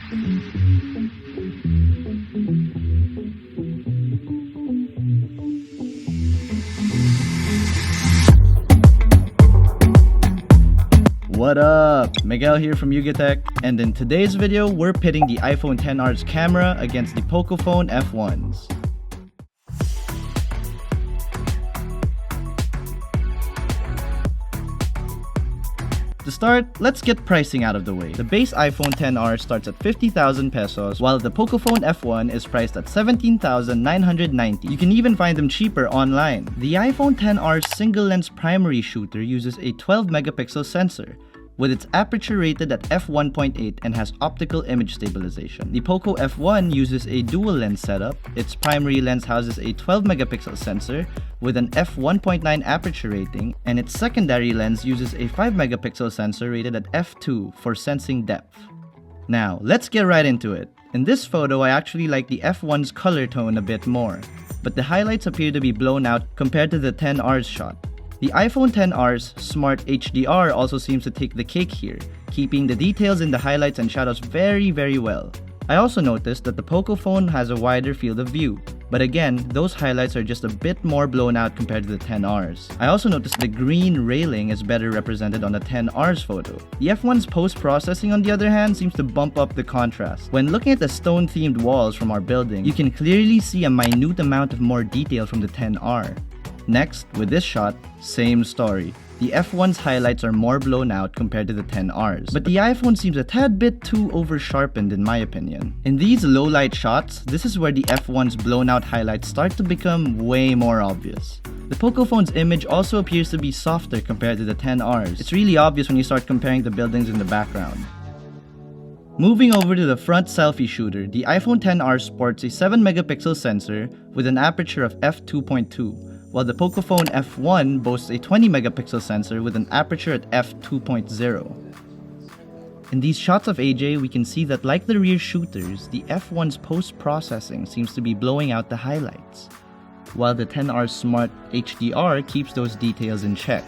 What up? Miguel here from Yugatech, and in today's video, we're pitting the iPhone XR's camera against the Pocophone F1's. To start, let's get pricing out of the way. The base iPhone XR starts at 50,000 pesos, while the Pocophone F1 is priced at 17,990. You can even find them cheaper online. The iPhone XR's single-lens primary shooter uses a 12-megapixel sensor, with its aperture rated at f1.8 and has optical image stabilization. The Poco F1 uses a dual lens setup. Its primary lens houses a 12-megapixel sensor with an f1.9 aperture rating, and its secondary lens uses a 5-megapixel sensor rated at f2 for sensing depth. Now, let's get right into it. In this photo, I actually like the F1's color tone a bit more, but the highlights appear to be blown out compared to the XR's shot. The iPhone XR's Smart HDR also seems to take the cake here, keeping the details in the highlights and shadows very well. I also noticed that the Pocophone has a wider field of view, but again, those highlights are just a bit more blown out compared to the XR's. I also noticed the green railing is better represented on the XR's photo. The F1's post-processing, on the other hand, seems to bump up the contrast. When looking at the stone-themed walls from our building, you can clearly see a minute amount of more detail from the XR. Next, with this shot, same story. The F1's highlights are more blown out compared to the XR's, but the iPhone seems a tad bit too over-sharpened in my opinion. In these low-light shots, this is where the F1's blown out highlights start to become way more obvious. The Pocophone's image also appears to be softer compared to the XR's. It's really obvious when you start comparing the buildings in the background. Moving over to the front selfie shooter, the iPhone XR sports a 7-megapixel sensor with an aperture of f2.2. while the Pocophone F1 boasts a 20-megapixel sensor with an aperture at f2.0. In these shots of AJ, we can see that like the rear shooters, the F1's post-processing seems to be blowing out the highlights, while the XR's Smart HDR keeps those details in check.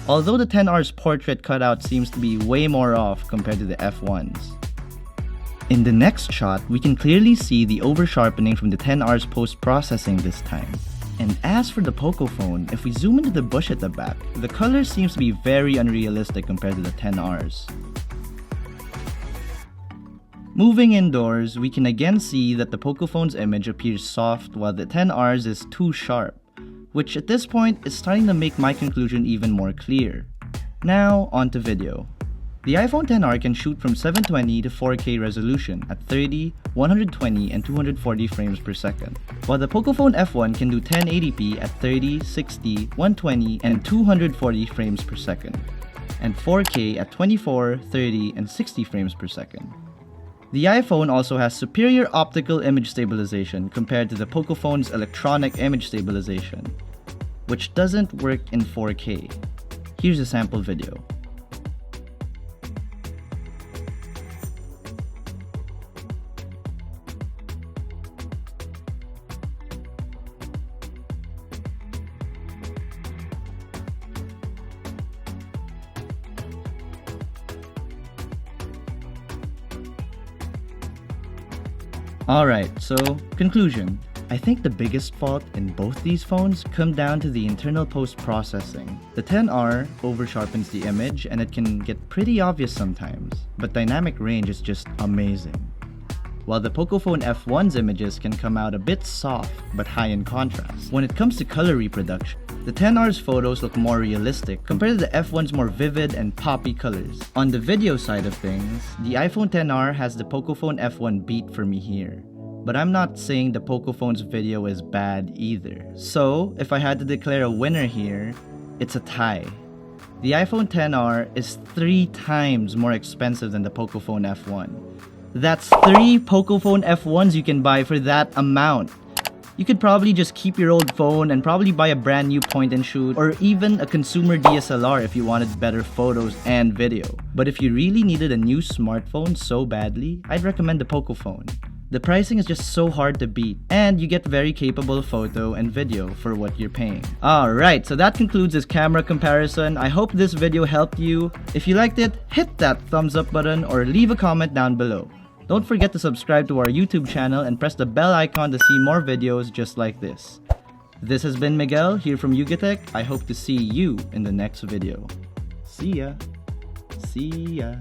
Although the XR's portrait cutout seems to be way more off compared to the F1's. In the next shot, we can clearly see the over-sharpening from the XR's post-processing this time. And as for the Pocophone, if we zoom into the bush at the back, the color seems to be very unrealistic compared to the XR's. Moving indoors, we can again see that the Pocophone's image appears soft while the XR's is too sharp, which at this point is starting to make my conclusion even more clear. Now, on to video. The iPhone XR can shoot from 720 to 4K resolution at 30, 120, and 240 frames per second, while the Pocophone F1 can do 1080p at 30, 60, 120, and 240 frames per second, and 4K at 24, 30, and 60 frames per second. The iPhone also has superior optical image stabilization compared to the Pocophone's electronic image stabilization, which doesn't work in 4K. Here's a sample video. Alright, so conclusion. I think the biggest fault in both these phones come down to the internal post-processing. The XR over-sharpens the image and it can get pretty obvious sometimes, but dynamic range is just amazing. While the Pocophone F1's images can come out a bit soft but high in contrast. When it comes to color reproduction, the XR's photos look more realistic compared to the F1's more vivid and poppy colors. On the video side of things, the iPhone XR has the Pocophone F1 beat for me here. But I'm not saying the Pocophone's video is bad either. So, if I had to declare a winner here, it's a tie. The iPhone XR is 3 times more expensive than the Pocophone F1. That's 3 Pocophone F1s you can buy for that amount. You could probably just keep your old phone and probably buy a brand new point and shoot, or even a consumer DSLR if you wanted better photos and video. But if you really needed a new smartphone so badly, I'd recommend the Pocophone. The pricing is just so hard to beat, and you get very capable photo and video for what you're paying. Alright, so that concludes this camera comparison. I hope this video helped you. If you liked it, hit that thumbs up button or leave a comment down below. Don't forget to subscribe to our YouTube channel and press the bell icon to see more videos just like this. This has been Miguel here from Yugatech. I hope to see you in the next video. See ya. See ya.